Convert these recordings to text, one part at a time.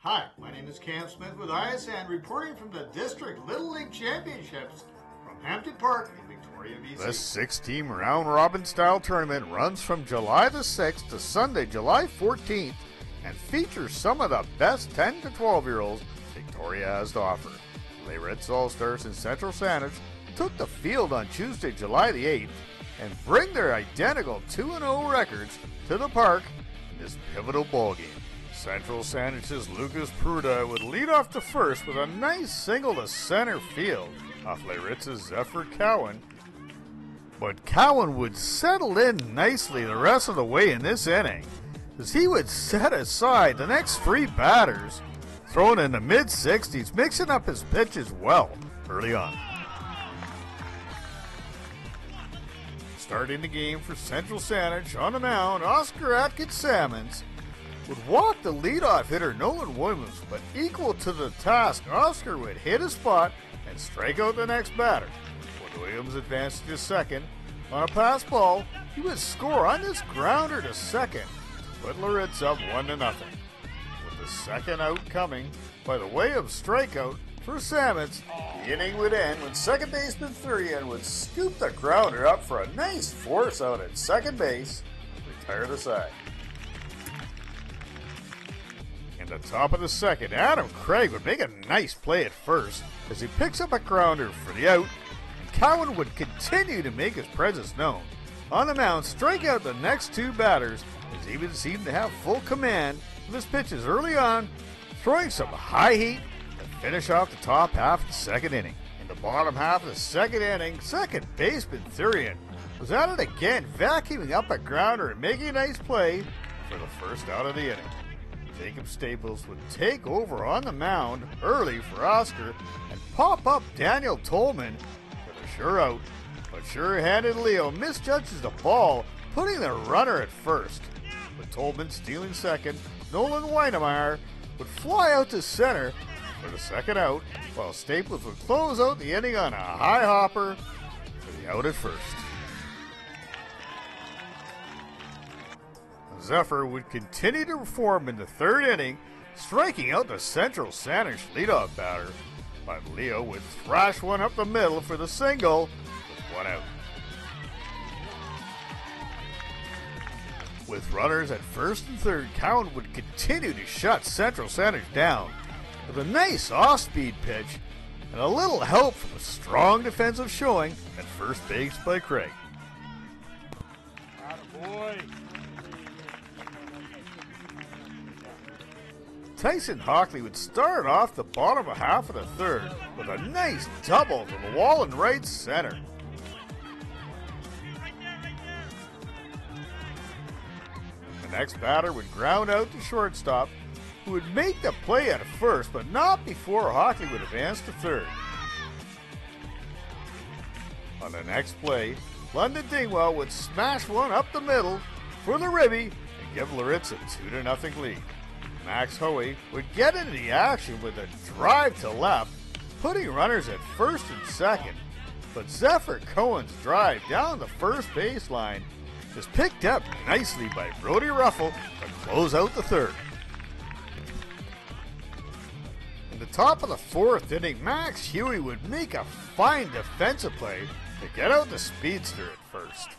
Hi, my name is Cam Smith with ISN reporting from the District Little League Championships from Hampton Park in Victoria, BC. This 6-team round-robin style tournament runs from July the 6th to Sunday, July 14th, and features some of the best 10 to 12-year-olds Victoria has to offer. Leyritz All-Stars and Central Saanich took the field on Tuesday, July the 8th, and bring their identical 2-0 records to the park in this pivotal ballgame. Central Saanich's Lucas Pruda would lead off the first with a nice single to center field off Leyritz's Zephyr Cowan. But Cowan would settle in nicely the rest of the way in this inning, as he would set aside the next three batters, throwing in the mid-60s, mixing up his pitches well early on. Starting the game for Central Saanich on the mound, Oscar Atkins-Salmons would walk the leadoff hitter Nolan Williams, but equal to the task, Oscar would hit a spot and strike out the next batter. When Williams advanced to second on a pass ball, he would score on this grounder to second to put Leyritz up 1-0. With the second out coming by the way of strikeout for Salmons, the inning would end when second baseman Thurian would scoop the grounder up for a nice force out at second base, retire the side. In the top of the second, Adam Craig would make a nice play at first as he picks up a grounder for the out, and Cowan would continue to make his presence known on the mound, strike out the next two batters as he would seem to have full command of his pitches early on, throwing some high heat to finish off the top half of the second inning. In the bottom half of the second inning, second baseman Thurian was at it again, vacuuming up a grounder and making a nice play for the first out of the inning. Jacob Staples would take over on the mound early for Oscar and pop up Daniel Tolman for the sure out, but sure-handed Leo misjudges the ball, putting the runner at first. With Tolman stealing second, Nolan Weinemeyer would fly out to center for the second out, while Staples would close out the inning on a high hopper for the out at first. Zephyr would continue to perform in the third inning, striking out the Central Saanich leadoff batter, but Leo would thrash one up the middle for the single with one out. With runners at first and third, Cowan would continue to shut Central Saanich down with a nice off-speed pitch and a little help from a strong defensive showing at first base by Craig. Attaboy. Tyson Hockley would start off the bottom half of the third with a nice double to the wall in right center. The next batter would ground out to shortstop, who would make the play at first, but not before Hockley would advance to third. On the next play, London Dingwell would smash one up the middle for the ribby and give Leyritz a 2-0 lead. Max Hoey would get into the action with a drive to left, putting runners at first and second, but Zephyr Cohen's drive down the first baseline is picked up nicely by Brody Ruffle to close out the third. In the top of the fourth inning, Max Huey would make a fine defensive play to get out the speedster at first.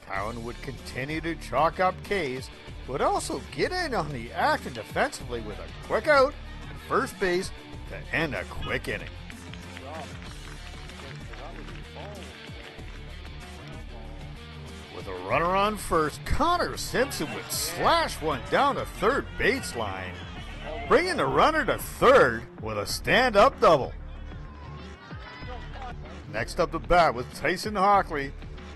Cowan would continue to chalk up K's, would also get in on the action defensively with a quick out at first base to end a quick inning. With a runner on first, Connor Simpson would slash one down the third baseline, bringing the runner to third with a stand-up double. Next up to bat with Tyson Hockley,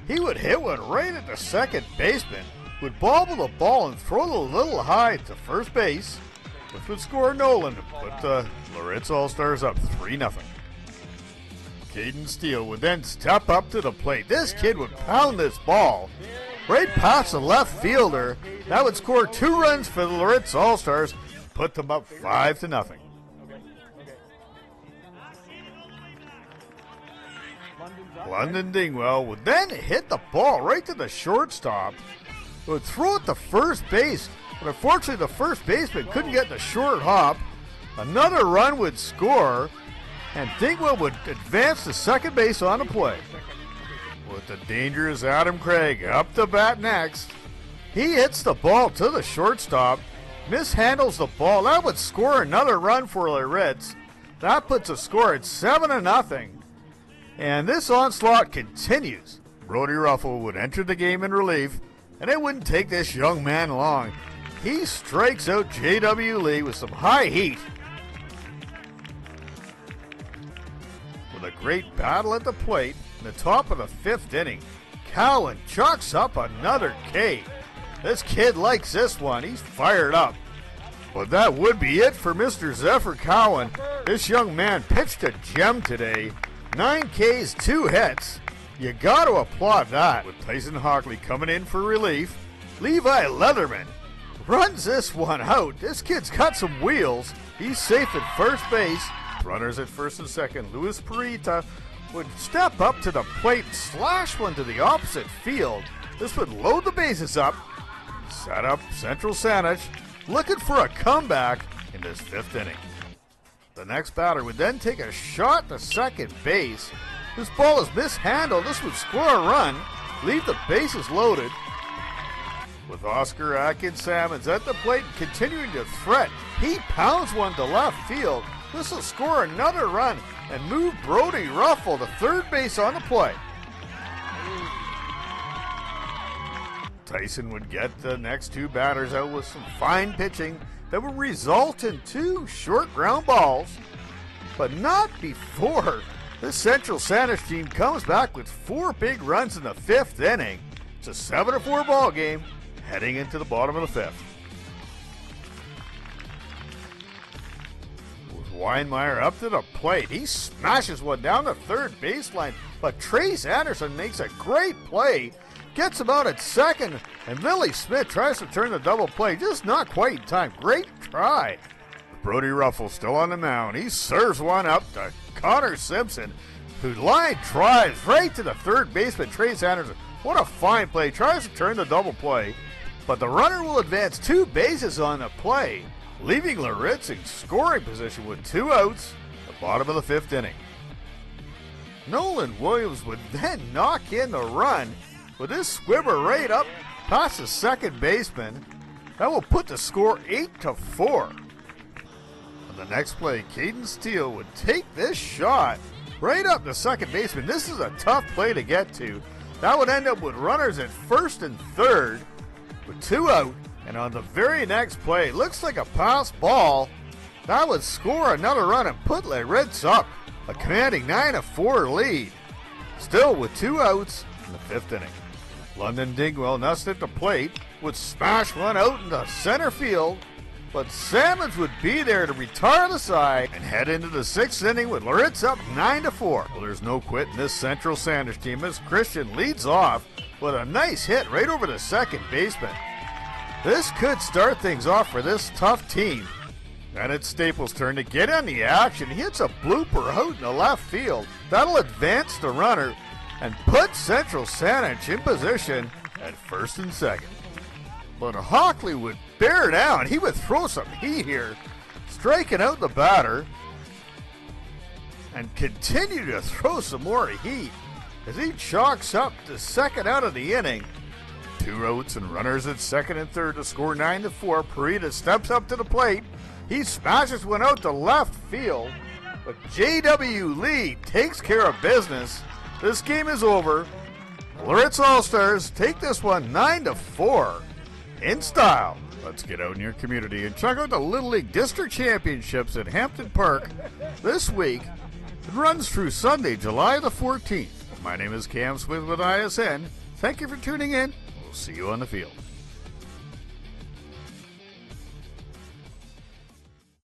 he would hit one right at the second baseman, would bobble the ball and throw it a little high to first base, which would score Nolan to put the Leyritz All-Stars up 3-0. Caden Steele would then step up to the plate. This kid would pound this ball right past the left fielder. That would score 2 runs for the Leyritz All-Stars, put them up 5-0. London Dingwell would then hit the ball right to the shortstop, would throw it to first base, but unfortunately the first baseman couldn't get the short hop, Another run would score, and Dingwell would advance to second base on the play. With the dangerous Adam Craig up the bat next, he hits the ball to the shortstop, mishandles the ball. That would score another run for the Reds. That puts a score at 7-0. And this onslaught continues. Brody Ruffle would enter the game in relief, and it wouldn't take this young man long. He strikes out J.W. Lee with some high heat. With a great battle at the plate in the top of the 5th inning, Cowan chalks up another K. This kid likes this one. He's fired up. But that would be it for Mr. Zephyr Cowan. This young man pitched a gem today. 9 Ks, 2 hits. You got to applaud that. With Tyson Hockley coming in for relief, Levi Leatherman runs this one out. This kid's got some wheels. He's safe at first base. Runners at first and second. Luis Perita would step up to the plate and slash one to the opposite field. This would load the bases up. Set up Central Saanich, looking for a comeback in this 5th inning. The next batter would then take a shot to second base. This ball is mishandled. This would score a run, leave the bases loaded. With Oscar Atkins-Salmons at the plate and continuing to threat, he pounds one to left field. This will score another run and move Brody Ruffle to third base on the play. Tyson would get the next 2 batters out with some fine pitching that would result in 2 short ground balls, but not before the Central Saanich team comes back with 4 big runs in the 5th inning. It's a 7-4 ball game heading into the bottom of the 5th. With Weinmeier up to the plate, he smashes one down the third baseline, but Trace Anderson makes a great play, gets him out at second, and Lily Smith tries to turn the double play, just not quite in time. Great try. Brody Ruffle still on the mound. He serves one up to Connor Simpson, who line drives right to the third baseman, Trace Anderson. What a fine play. Tries to turn the double play, but the runner will advance 2 bases on the play, leaving Loritz in scoring position with 2 outs at the bottom of the 5th inning. Nolan Williams would then knock in the run with this swimmer right up past the second baseman. That will put the score 8-4. On the next play, Caden Steele would take this shot right up the second baseman. This is a tough play to get to. That would end up with runners at first and third with 2 out. And on the very next play, looks like a pass ball. That would score another run and put the Reds up a commanding 9-4 lead. Still with 2 outs in the 5th inning. London Dingwell, nussed at the plate, would smash one out into center field, but Salmons would be there to retire the side and head into the 6th inning with Loritz up 9-4. Well, there's no quit in this Central Saanich team as Christian leads off with a nice hit right over the second baseman. This could start things off for this tough team. Then it's Staples' turn to get on the action. He hits a blooper out in the left field. That'll advance the runner and put Central Saanich in position at first and second. But Hockley would bear down. He would throw some heat here, striking out the batter, and continue to throw some more heat as he chalks up the second out of the inning. 2 outs and runners at second and third to score 9-4. Perita steps up to the plate. He smashes one out to left field, but J.W. Lee takes care of business. This game is over. Loritz All-Stars take this one 9-4 in style. Let's get out in your community and check out the Little League District Championships at Hampton Park this week. It runs through Sunday, July the 14th. My name is Cam Smith with ISN. Thank you for tuning in. We'll see you on the field.